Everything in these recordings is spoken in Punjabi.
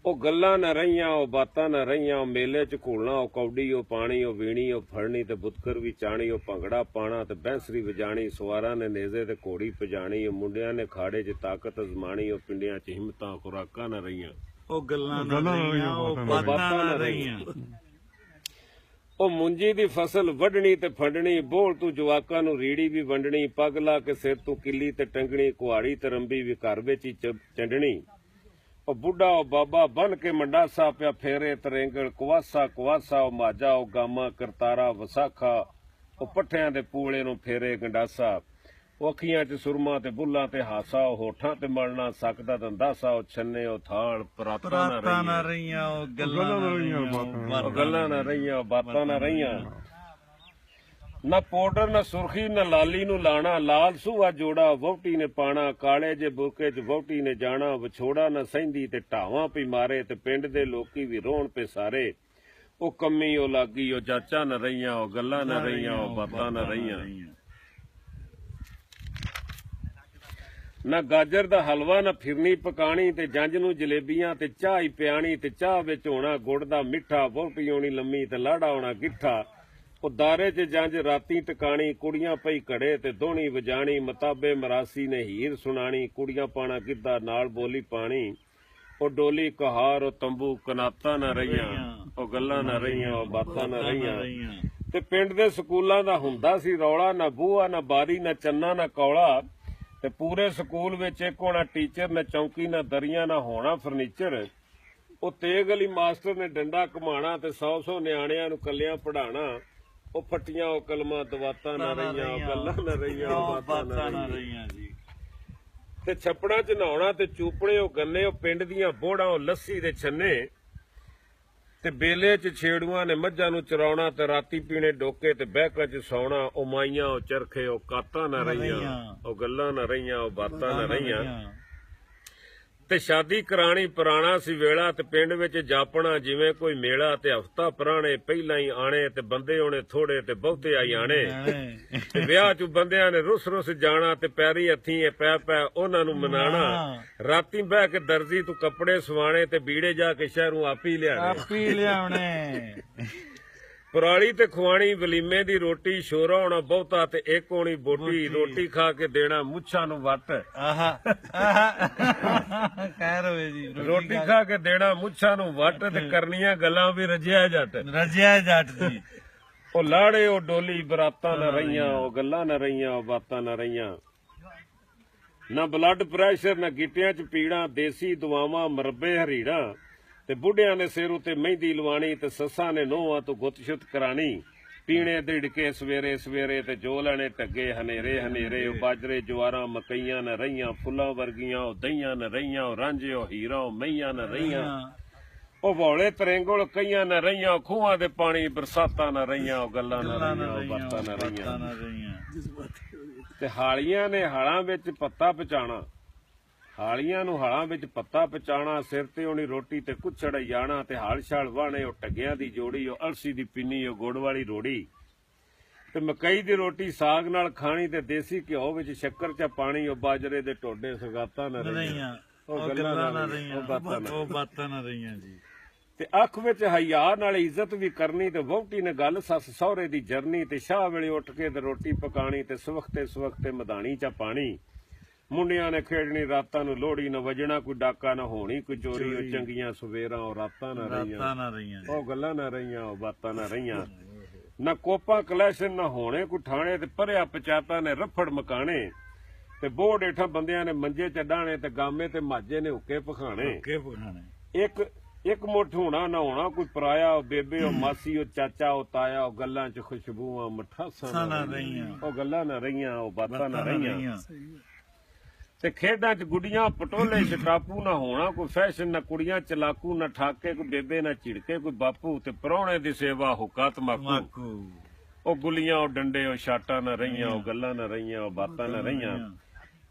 ਉਹ ਗੱਲਾਂ ਨਾ ਰਹੀਆਂ, ਉਹ ਬਾਤਾਂ ਨਾ ਰਹੀਆਂ, ਉਹ ਮੇਲੇ ਚ ਘੋਲਣਾ, ਉਹ ਕੌਡੀ, ਉਹ ਪਾਣੀ, ਉਹ ਵੀਣੀ, ਉਹ ਫੜਨੀ ਤੇ ਬੁੱਤਕਰ ਵੀ ਚਾਣੀ, ਉਹ ਭੰਗੜਾ ਪਾਣਾ ਤੇ ਬੈਂਸਰੀ ਵਜਾਣੀ, ਸਵਾਰਾਂ ਨੇ ਨੇਜ਼ੇ ਤੇ ਘੋੜੀ ਭਜਾਣੀ, ਉਹ ਮੁੰਡਿਆਂ ਨੇ ਖਾੜੇ 'ਚ ਤਾਕਤ ਅਜ਼ਮਾਣੀ, ਉਹ ਪਿੰਡਿਆਂ 'ਚ ਹਿੰਮਤਾਂ ਖੁਰਾਕਾਂ ਨਾ ਰਹੀਆਂ। ਉਹ ਗੱਲਾਂ ਨਾ ਰਹੀਆਂ, ਉਹ ਬਾਤਾਂ ਨਾ ਰਹੀਆਂ। ਉਹ ਮੁੰਜੀ ਦੀ ਫਸਲ ਵੱਢਣੀ ਤੇ ਫੰਡਣੀ, ਬੋਲ ਤੂੰ ਜਵਾਕਾਂ ਨੂੰ ਰੀੜੀ ਵੀ ਵੰਡਣੀ, ਪੱਗ ਲਾ ਕੇ ਸਿਰ ਤੂੰ ਕਿੱਲੀ ਤੇ ਟੰਗਣੀ, ਕੁਹਾੜੀ ਤੇ ਰੰਬੀ ਵੀ ਘਰ ਵਿੱਚ ਹੀ ਚੰਡਣੀ। ਉਹ ਬੁੱਢਾ ਉਹ ਬਾਬਾ ਬਨ ਕੇ ਮੰਡਾਸਾ ਪਿਆ ਫੇਰੇ ਤਰੇਂਗਲ, ਕੁਵਾਸਾ ਕੁਵਾਸਾ ਉਹ ਮਾਝਾ, ਉਹ ਗਾਮਾ ਕਰਤਾਰਾ ਵਿਸਾਖਾ, ਉਹ ਪੱਠਿਆਂ ਦੇ ਪੂਲੇ ਨੂੰ ਫੇਰੇ ਗੰਡਾਸਾ। ਉਹ ਅੱਖੀਆਂ 'ਚ ਸੁਰਮਾ ਤੇ ਬੁੱਲਾਂ ਤੇ ਹਾਸਾ, ਉਹ ਹੋਠਾਂ ਤੇ ਮਲਣਾ ਸਕਦਾ ਦੰਦਾਸਾ, ਉਹ ਛੰਨੇ ਉਹ ਥਾਲ ਪਰਾਤਾਂ ਨਾ ਰਹੀਆਂ, ਉਹ ਗੱਲਾਂ ਨਾ ਰਹੀਆਂ, ਉਹ ਗੱਲਾਂ ਨਾ ਰਹੀਆਂ, ਉਹ ਬਾਤਾਂ ਨਾ ਰਹੀਆਂ। ਨਾ ਪਾਊਡਰ ਨਾ ਸੁਰਖੀ ਨਾ ਲਾਲੀ ਨੂੰ ਲਾਣਾ, ਲਾਲ ਸੂਹਾ ਜੋੜਾ ਵਹੁਟੀ ਨੇ ਪਾਣਾ, ਕਾਲੇ ਜੇ ਬੁਰਕੇ 'ਚ ਵਹੁਟੀ ਨੇ ਜਾਣਾ, ਵਿਛੋੜਾ ਨਾ ਸਹਿੰਦੀ ਤੇ ਢਾਵਾਂ ਪਈ ਮਾਰੇ, ਤੇ ਪਿੰਡ ਦੇ ਲੋਕੀ ਵੀ ਰੋਣ ਪੇ ਸਾਰੇ। ਉਹ ਕੰਮੀ ਉਹ ਲਾਗੀ, ਉਹ ਚਾਚਾ ਨਾ ਰਹੀਆਂ, ਉਹ ਗੱਲਾਂ ਨਾ ਰਹੀਆਂ, ਉਹ ਬਾਤਾਂ ਨਾ ਰਹੀਆਂ। ਨਾ ਗਾਜਰ ਦਾ ਹਲਵਾ ਨਾ ਫਿਰਨੀ ਪਕਾਣੀ, ਤੇ ਜੰਝ ਨੂੰ ਜਲੇਬੀਆਂ ਤੇ ਚਾਹ ਹੀ ਪਿਆਣੀ, ਤੇ ਚਾਹ ਵਿੱਚ ਹੋਣਾ ਗੁੜ ਦਾ ਮਿੱਠਾ, ਵਹੁਟੀ ਹੋਣੀ ਲੰਮੀ ਤੇ ਲਾੜਾ ਹੋਣਾ ਗਿੱਠਾ। ਉਹ ਦਾਰੇ 'ਚ ਜੰਝ ਰਾਤੀ ਟਿਕਾਣੀ, ਕੁੜੀਆਂ ਪਈ ਘੜੇ ਤੇ ਦੋਹਣੀ ਵਜਾਣੀ, ਮਤਾਬੇ ਮਰਾਸੀ ਨੇ ਹੀਰ ਸੁਣਾਣੀ, ਕੁੜੀਆਂ ਪਾਣਾ ਗਿੱਧਾ ਨਾਲ ਬੋਲੀ ਪਾਣੀ। ਉਹ ਡੋਲੀ ਕਹਾਰ ਉਹ ਤੰਬੂ ਕਨਾਤਾਂ ਨਾ ਰਹੀਆਂ, ਉਹ ਗੱਲਾਂ ਨਾ ਰਹੀਆਂ, ਉਹ ਬਾਤਾਂ ਨਾ ਰਹੀਆਂ। ਤੇ ਪਿੰਡ ਦੇ ਸਕੂਲਾਂ ਦਾ ਹੁੰਦਾ ਸੀ ਰੌਲਾ, ਨਾ ਬੂਹਾ ਨਾ ਬਾਰੀ ਨਾ ਚੰਨਾ ਨਾ ਕੌਲਾ, ਤੇ ਪੂਰੇ ਸਕੂਲ ਵਿੱਚ ਇੱਕ ਹੋਣਾ ਟੀਚਰ, ਨਾ ਚੌਂਕੀ ਨਾ ਦਰੀਆਂ ਨਾ ਹੋਣਾ ਫਰਨੀਚਰ। ਉਹ ਤੇਗ ਅਲੀ ਮਾਸਟਰ ਨੇ ਡੰਡਾ ਘੁਮਾਣਾ, ਤੇ 100 ਨਿਆਣਿਆਂ ਨੂੰ ਕੱਲਿਆਂ ਪੜ੍ਹਾਣਾ। ਉਹ ਫੱਟੀਆਂ ਉਹ ਕਲਮਾਂ ਦਵਾਤਾਂ ਨਾ ਰਹੀਆਂ, ਉਹ ਗੱਲਾਂ ਨਾ ਰਹੀਆਂ, ਉਹ ਬਾਤਾਂ ਨਾ ਰਹੀਆਂ ਜੀ। ਤੇ ਛੱਪੜਾਂ 'ਚ ਨਹਾਉਣਾ ਤੇ ਚੂਪਣੇ ਉਹ ਗੰਨੇ, ਉਹ ਪਿੰਡ ਦੀਆਂ ਬੋੜਾਂ ਉਹ ਲੱਸੀ ਦੇ ਛੰਨੇ, ਤੇ ਬੇਲੇ 'ਚ ਛੇੜੂਆਂ ਨੇ ਮੱਝਾਂ ਨੂੰ ਚਰਾਉਣਾ, ਤੇ ਰਾਤੀ ਪੀਣੇ ਡੋਕੇ ਤੇ ਬਹਿਕਾਂ 'ਚ ਸੌਣਾ। ਉਹ ਮਾਈਆਂ ਉਹ ਚਰਖੇ ਉਹ ਕਾਤਾਂ ਨਾ ਰਹੀਆਂ, ਉਹ ਗੱਲਾਂ ਨਾ ਰਹੀਆਂ, ਉਹ ਬਾਤਾਂ ਨਾ ਰਹੀਆਂ। ਤੇ ਸ਼ਾਦੀ ਕਰਾਣੀ ਪੁਰਾਣਾ ਸੀ ਵੇਲਾ, ਤੇ ਪਿੰਡ ਵਿੱਚ ਜਾਪਣਾ ਜਿਵੇਂ ਕੋਈ ਮੇਲਾ, ਤੇ ਹਫ਼ਤਾ ਪੁਰਾਣੇ ਪਹਿਲਾਂ ਹੀ ਆਣੇ, ਤੇ ਬੰਦੇ ਆਉਣੇ ਥੋੜੇ ਤੇ ਬਹੁਤੇ ਆਈ ਆਣੇ। ਤੇ ਵਿਆਹ 'ਚ ਬੰਦਿਆਂ ਨੇ ਰੁੱਸ ਰੁੱਸ ਜਾਣਾ, ਤੇ ਪੈਰੀ ਹੱਥੀਂ ਪੈ ਪੈ ਉਹਨਾਂ ਨੂੰ ਮਨਾਣਾ। ਰਾਤੀ ਬਹਿ ਕੇ ਦਰਜੀ ਤੂੰ ਕੱਪੜੇ ਸਵਾਣੇ, ਤੇ ਬੀੜੇ ਜਾ ਕੇ ਸ਼ਹਿਰੋਂ ਆਪੀ ਲਿਆਉਣੇ। ਪਰਾਲੀ ਤੇ ਖਵਾਣੀ ਵਲੀਮੇ ਦੀ ਰੋਟੀ, ਸ਼ੋਰਾ ਹੋਣਾ ਬਹੁਤਾ ਤੇ ਇੱਕ ਹੋਣੀ ਬੋਟੀ, ਰੋਟੀ ਖਾ ਕੇ ਦੇਣਾ ਮੁੱਛਾਂ ਨੂੰ ਵੱਟ। ਖੈਰ ਹੋਵੇ ਜੀ, ਰੋਟੀ ਖਾ ਕੇ ਦੇਣਾ ਮੁੱਛਾਂ ਨੂੰ ਵੱਟ, ਤੇ ਕਰਨੀਆਂ ਗੱਲਾਂ ਵੀ ਰਜਿਆ ਜੱਟ ਜੀ। ਉਹ ਲਾੜੇ ਉਹ ਡੋਲੀ ਬਰਾਤਾਂ ਨਾ ਰਹੀਆਂ, ਉਹ ਗੱਲਾਂ ਨਾ ਰਹੀਆਂ, ਉਹ ਬਾਤਾਂ ਨਾ ਰਹੀਆਂ। ਨਾ ਬਲੱਡ ਪ੍ਰੈਸ਼ਰ ਨਾ ਗਿੱਟਿਆਂ 'ਚ ਪੀੜਾਂ, ਦੇਸੀ ਦਵਾਵਾਂ ਮਰਬੇ ਹਰੀੜਾਂ, ਤੇ ਬੁੱਢਿਆਂ ਨੇ ਸਿਰ ਉਤੇ ਮਹਿੰਦੀ ਲਵਾਣੀ, ਤੇ ਸੱਸਾਂ ਨੇ ਨੋਹਾਂ ਤੋਂ ਗੁੱਤ-ਸ਼ੁੱਤ ਕਰਾਣੀ। ਪੀਣੇ ਦਿੜਕੇ ਸਵੇਰੇ ਸਵੇਰੇ, ਤੇ ਜੋ ਲੈਣੇ ਢੱਗੇ ਹਨੇਰੇ ਹਨੇਰੇ। ਉਹ ਬਾਜਰੇ ਜਵਾਰਾਂ ਮਕਈਆਂ ਨਾ ਰਹੀਆਂ, ਫੁੱਲਾਂ ਵਰਗੀਆਂ ਉਹ ਦਹੀਆਂ ਨਾ ਰਹੀਆਂ, ਉਹ ਰਾਂਝੇ ਉਹ ਹੀਰਾ ਉਹ ਮਈਆਂ ਨਾ ਰਹੀਆਂ। ਉਹ ਭੌਲੇ ਤਰੇਂਗਲ ਕਈਆਂ ਨਾ ਰਹੀਆਂ, ਉਹ ਖੂਹਾਂ ਦੇ ਪਾਣੀ ਬਰਸਾਤਾਂ ਨਾ ਰਹੀਆਂ, ਉਹ ਗੱਲਾਂ ਨਾ ਰਹੀਆਂ, ਉਹ ਬਾਤਾਂ ਨਾ ਰਹੀਆਂ। ਤੇ ਹਾਲੀਆਂ ਨੇ ਹਾਲਾਂ ਵਿੱਚ ਪੱਤਾ ਪਚਾਣਾ, ਹਾਲੀਆਂ ਨੂੰ ਹਾਲਾਂ ਵਿੱਚ ਪੱਤਾ ਪਚਾਣਾ, ਸਿਰ ਤੇ ਹੋਣੀ ਰੋਟੀ ਤੇ ਕੁੱਛੜ ਜਾਣਾ, ਤੇ ਹਾਲ ਛਾਲ ਵਾਹਣੇ ਉਹ ਟੱਗਿਆਂ ਦੀ ਜੋੜੀ, ਉਹ ਅਲਸੀ ਦੀ ਪਿੰਨੀ ਉਹ ਗੁੜ ਵਾਲੀ ਰੋੜੀ। ਤੇ ਮਕਈ ਦੀ ਰੋਟੀ ਸਾਗ ਨਾਲ ਖਾਣੀ, ਤੇ ਦੇਸੀ ਘਿਓ ਵਿੱਚ ਸ਼ੱਕਰ ਚ ਪਾਣੀ, ਉਹ ਬਾਜਰੇ ਦੇ ਟੋਡੇ ਸਗਾਤਾਂ ਨਾ ਰਹੀਆਂ, ਉਹ ਗੱਲਾਂ ਨਾ ਰਹੀਆਂ, ਉਹ ਬਾਤਾਂ ਨਾ ਰਹੀਆਂ ਜੀ। ਤੇ ਅੱਖ ਵਿੱਚ ਹਯਾ ਨਾਲ ਇੱਜ਼ਤ ਵੀ ਕਰਨੀ, ਤੇ ਵਹੁਟੀ ਨੇ ਗੱਲ ਸੱਸ ਸਹੁਰੇ ਦੀ ਜਰਨੀ, ਤੇ ਸ਼ਾਹ ਵੇਲੇ ਉੱਠ ਕੇ ਤੇ ਰੋਟੀ ਪਕਾਣੀ, ਤੇ ਸਵਖਤੇ ਮਧਾਣੀ ਚ ਪਾਣੀ। ਮੁੰਡਿਆਂ ਨੇ ਖੇਡਣੀ ਰਾਤਾਂ ਨੂੰ ਲੋਹੜੀ, ਨਾ ਵਜਣਾ ਕੋਈ ਡਾਕਾ, ਨਾ ਹੋਣੀ ਕੋਈ ਚੋਰੀ, ਉਹ ਚੰਗੀਆਂ ਸਵੇਰਾਂ ਉਹ ਰਾਤਾਂ ਨਾ ਰਹੀਆਂ, ਉਹ ਗੱਲਾਂ ਨਾ ਰਹੀਆਂ, ਉਹ ਬਾਤਾਂ ਨਾ ਰਹੀਆਂ। ਨਾ ਕੋਪਾਂ ਕਲੈਸ਼ਨ ਨਾ ਹੋਣੇ ਕੋਈ ਠਾਣੇ, ਤੇ ਭਰਿਆ ਪਚਾਤਾਂ ਨੇ ਰਫੜ ਮਕਾਣੇ, ਤੇ ਬੋੜ ਹੇਠਾਂ ਬੰਦਿਆਂ ਨੇ ਮੰਜੇ ਚੱਡਾਣੇ, ਤੇ ਗਾਮੇ ਤੇ ਮਾਝੇ ਨੇ ਹੁੱਕੇ ਪਖਾਣੇ। ਇੱਕ ਮੁੱਠ ਹੋਣਾ ਨਾ ਹੋਣਾ ਕੋਈ ਪਰਾਇਆ, ਉਹ ਬੇਬੇ ਉਹ ਮਾਸੀ ਉਹ ਚਾਚਾ ਉਹ ਤਾਇਆ, ਉਹ ਗੱਲਾਂ 'ਚ ਖੁਸ਼ਬੂਆਂ ਮਠਾਸਾਂ ਨਾ ਰਹੀਆਂ, ਉਹ ਗੱਲਾਂ ਨਾ ਰਹੀਆਂ, ਉਹ ਬਾਤਾਂ ਨਾ ਰਹੀਆਂ। ਤੇ ਖੇਡਾਂ 'ਚ ਗੁੱਡੀਆਂ ਪਟੋਲੇ ਛਟਾਪੂ ਨਾ ਹੋਣਾ ਕੋਈ ਫੈਸ਼ਨ, ਨਾ ਕੁੜੀਆਂ ਚਲਾਕੂ, ਨਾ ਠਾਕੇ ਕੋਈ ਬੇਬੇ, ਨਾ ਝਿੜਕੇ ਕੋਈ ਬਾਪੂ, ਤੇ ਪ੍ਰਾਹੁਣੇ ਦੀ ਸੇਵਾ ਹੁੱਕਾ ਤਮਾਕੂ। ਉਹ ਗੁੱਲੀਆਂ ਉਹ ਡੰਡੇ ਉਹ ਛਾਟਾਂ ਨਾ ਰਹੀਆਂ, ਉਹ ਗੱਲਾਂ ਨਾ ਰਹੀਆਂ, ਉਹ ਬਾਤਾਂ ਨਾ ਰਹੀਆਂ।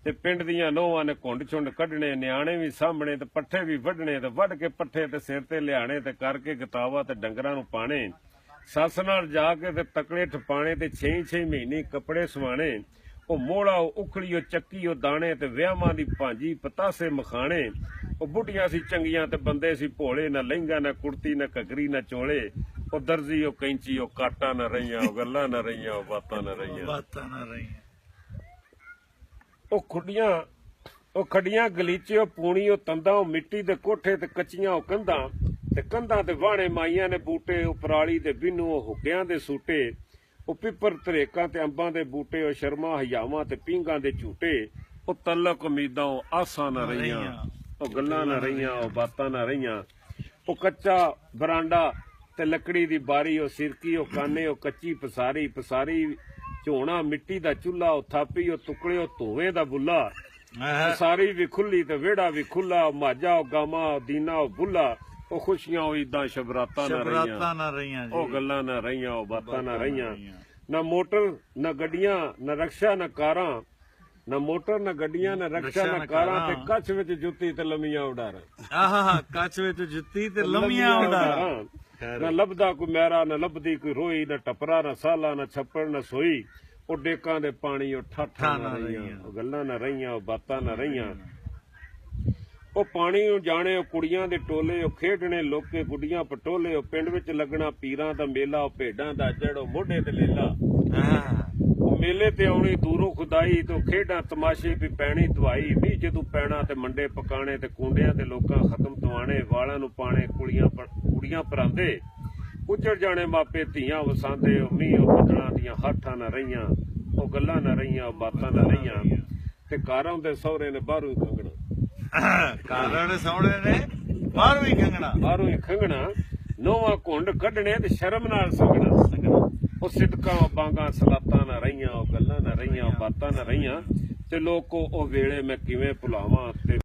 ਤੇ ਪਿੰਡ ਦੀਆਂ ਨੋਹਾਂ ਨੇ ਘੁੰਡ ਛੁੰਡ ਕੱਢਣੇ, ਨਿਆਣੇ ਵੀ ਸਾਹਮਣੇ, ਤੇ ਪੱਠੇ ਵੀ ਵੱਢਣੇ, ਤੇ ਵੱਢ ਕੇ ਪੱਠੇ ਤੇ ਸਿਰ ਤੇ ਲਿਆਣੇ, ਤੇ ਕਰਕੇ ਗਤਾਵਾ ਤੇ ਡੰਗਰਾਂ ਨੂੰ ਪਾਣੇ। ਸੱਸ ਨਾਲ ਜਾ ਕੇ ਤੇ ਤਕੜੇ ਠਪਾਣੇ, ਤੇ 6 ਮਹੀਨੇ ਕੱਪੜੇ ਸਵਾਣੇ। ਉਹ ਮੋੜਾ ਉਹ ਉਖਲੀ ਉਹ ਚੱਕੀ ਉਹ ਦਾਣੇ, ਤੇ ਵਿਆਹਾਂ ਦੀ ਭਾਂਜੀ ਪਤਾਸੇ ਮਖਾਣੇ। ਉਹ ਬੁੱਢੀਆਂ ਸੀ ਚੰਗੀਆਂ ਤੇ ਬੰਦੇ ਸੀ ਭੋਲੇ, ਨਾ ਲਹਿੰਗਾ ਨਾ ਕੁੜਤੀ ਨਾ ਘੱਗਰੀ ਨਾ ਚੋਲੇ, ਉਹ ਦਰਜੀ ਉਹ ਕੈਂਚੀ ਉਹ ਕਾਟਾ ਨਾ ਰਹੀਆਂ, ਉਹ ਗੱਲਾਂ ਨਾ ਰਹੀਆਂ, ਉਹ ਬਾਤਾਂ ਨਾ ਰਹੀਆਂ। ਬਾਤਾਂ ਨਾ ਰਹੀਆਂ। ਉਹ ਖੱਡੀਆਂ ਗਲੀਚੇ ਉਹ ਪੂਣੀ ਉਹ ਤੰਦਾਂ, ਉਹ ਮਿੱਟੀ ਦੇ ਕੋਠੇ ਤੇ ਕੱਚੀਆਂ ਉਹ ਕੰਧਾਂ, ਤੇ ਕੰਧਾਂ ਤੇ ਵਾਹਣੇ ਮਾਈਆਂ ਨੇ ਬੂਟੇ, ਉਹ ਪਰਾਲੀ ਦੇ ਬਿੰਨੂ ਉਹ ਹੁੱਗਿਆਂ ਦੇ ਸੂਟੇ, ਉਹ ਪਿੱਪਰ ਧਰੇਕਾਂ ਤੇ ਅੰਬਾਂ ਦੇ ਬੂਟੇ, ਉਹ ਸ਼ਰਮਾ ਹਯਾਵਾਂ ਤੇ ਪੀਂਘਾਂ ਦੇ ਝੂਟੇ, ਉਹ ਤਲਕ ਉਮੀਦਾਂ ਉਹ ਆਸਾਂ ਨਾ ਰਹੀਆਂ, ਉਹ ਗੱਲਾਂ ਨਾ ਰਹੀਆਂ, ਉਹ ਬਾਤਾਂ ਨਾ ਰਹੀਆਂ। ਉਹ ਕੱਚਾ ਬਰਾਂਡਾ ਤੇ ਲੱਕੜੀ ਦੀ ਬਾਰੀ, ਉਹ ਸਿਰਕੀ ਉਹ ਕਾਨੇ, ਉਹ ਕੱਚੀ ਪਸਾਰੀ ਝੋਣਾ ਮਿੱਟੀ ਦਾ ਚੁੱਲ੍ਹਾ, ਉਹ ਥਾਪੀ ਉਹ ਟੁਕੜੇ, ਉਹ ਧੂਵੇਂ ਦਾ ਬੁੱਲਾ, ਸਾਰੀ ਵੀ ਖੁੱਲੀ ਤੇ ਵਿਹੜਾ ਵੀ ਖੁੱਲਾ, ਉਹ ਮਾਝਾ ਉਹ ਗਾਮਾ ਉਹ ਦੀਨਾ ਉਹ ਬੁੱਲਾ, ਉਹ ਖੁਸ਼ੀਆਂ ਉਹ ਇਦਾਂ ਸ਼ਬਰਾਤਾਂ ਨਾ ਰਹੀਆਂ, ਉਹ ਗੱਲਾਂ ਨਾ ਰਹੀਆਂ, ਉਹ ਬਾਤਾਂ ਨਾ ਰਹੀਆਂ। ਨਾ ਮੋਟਰ ਨਾ ਗੱਡੀਆਂ ਨਾ ਰਕਸ਼ਾ ਨਾ ਕਾਰਾਂ, ਨਾ ਮੋਟਰ ਨਾ ਗੱਡੀਆਂ ਨਾ ਰਕਸ਼ਾ ਨਾ ਕਾਰਾਂ, ਤੇ ਕੱਛ ਵਿੱਚ ਜੁੱਤੀ ਤੇ ਲੰਮੀਆਂ ਉਡਾਰਾਂ। ਆਹਾ, ਕੱਛ ਵਿੱਚ ਜੁੱਤੀ ਤੇ ਲੰਮੀਆਂ ਉਡਾਰਾਂ। ਨਾ ਲੱਭਦਾ ਕੋਈ ਮਹਿਰਾ ਨਾ ਲੱਭਦੀ ਕੋਈ ਰੋਈ, ਨਾ ਟੱਪਰਾ ਨਾ ਸਾਲਾ ਨਾ ਛੱਪੜ ਨਾ ਸੋਈ, ਉਹ ਡੇਕਾਂ ਦੇ ਪਾਣੀ ਉਹ ਠਾਠਾਂ ਨਾ ਰਹੀਆਂ, ਉਹ ਗੱਲਾਂ ਨਾ ਰਹੀਆਂ, ਉਹ ਬਾਤਾਂ ਨਾ ਰਹੀਆਂ। ਉਹ ਪਾਣੀ ਨੂੰ ਜਾਣੇ ਉਹ ਕੁੜੀਆਂ ਦੇ ਟੋਲੇ, ਉਹ ਖੇਡਣੇ ਲੋਕੇ ਗੁੱਡੀਆਂ ਪਟੋਲੇ, ਉਹ ਪਿੰਡ ਵਿੱਚ ਲੱਗਣਾ ਪੀਰਾਂ ਦਾ ਮੇਲਾ, ਉਹ ਭੇਡਾਂ ਦਾ ਜੜ ਉਹ ਮੋਢੇ ਤੇ ਲੇਲਾ, ਉਹ ਮੇਲੇ ਤੇ ਆਉਣੀ ਦੂਰੋਂ ਖੁਦਾਈ, ਤੇ ਖੇਡਾਂ ਤਮਾਸ਼ੇ ਵੀ ਪੈਣੀ ਦਵਾਈ, ਵੀ ਜਦੋਂ ਪੈਣਾ ਤੇ ਮੰਡੇ ਪਕਾਣੇ, ਤੇ ਕੁੰਡਿਆਂ ਤੇ ਲੋਕਾਂ ਖਤਮ ਦਵਾਣੇ, ਵਾਲਾਂ ਨੂੰ ਪਾਣੇ ਕੁੜੀਆਂ ਪਰਾਂਦੇ, ਉੱਜੜ ਜਾਣੇ ਮਾਪੇ ਧੀਆਂ ਵਸਾਂਦੇ, ਉਹ ਮੀਂਹ ਉਹ ਬੱਦਲਾਂ ਦੀਆਂ ਹਾਠਾਂ ਨਾ ਰਹੀਆਂ, ਉਹ ਗੱਲਾਂ ਨਾ ਰਹੀਆਂ, ਉਹ ਬਾਤਾਂ ਨਾ ਰਹੀਆਂ। ਤੇ ਕਾਰਾਂ ਦੇ ਸਹੁਰੇ ਨੇ ਬਾਹਰੋਂ ਹੀ ਖੰਗਣਾ, ਕਾਰਾਂ ਸੋਹਣੇ ਨੇ ਬਾਹਰੋਂ ਹੀ ਖੰਗਣਾ, ਨੋਵਾਂ ਘੁੰਡ ਕੱਢਣੇ ਤੇ ਸ਼ਰਮ ਨਾਲ ਸੰਗਣਾ, ਉਹ ਸਿਦਕਾਂ ਬਾਂਗਾਂ ਸਲਾਤਾਂ ਨਾ ਰਹੀਆਂ, ਉਹ ਗੱਲਾਂ ਨਾ ਰਹੀਆਂ, ਉਹ ਬਾਤਾਂ ਨਾ ਰਹੀਆਂ। ਤੇ ਲੋਕੋ ਉਹ ਵੇਲੇ ਮੈਂ ਕਿਵੇਂ ਭੁਲਾਵਾਂ, ਤੇ